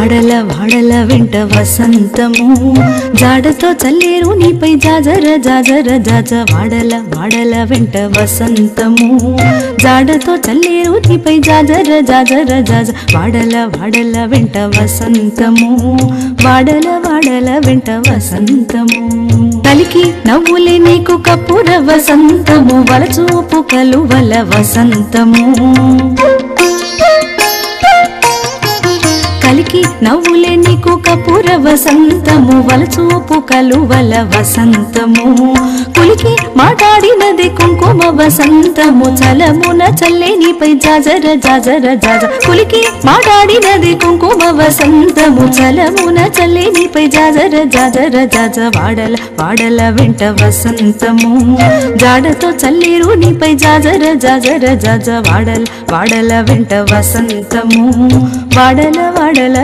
వాడల వాడల వెంట వసంతము జాడతో చల్లేరు నీపై జాజర జాజర జాజ వాడల వాడల వెంట వసంతము జాడతో చల్లేరు నీపై జాజర జాజర జాజ వాడల వాడల వెంట వసంతము వాడల వాడల వెంట వసంతము కలికి నవ్వులే నీకు కప్పుర వసంతము వలచూపు కలువల వసంతము కలికి నవ్వులే నీకు కపుర వసంతము వలచూపు కలువల వసంతము కులికి మాట్లాడినది కుంకుమ వసంతము చలమున చల్లే నీపై జాజర జాజర జాజ కులికి మాట్లాడినది కుంకుమ వసంతము చలమున చల్లే నీపై జాజర జాజర జాజ వాడల వాడల వెంట వసంతము జాడతో చల్లేరు నీపై జాజర జాజర జాజ వాడల వాడల వెంట వసంతము వాడల వాడల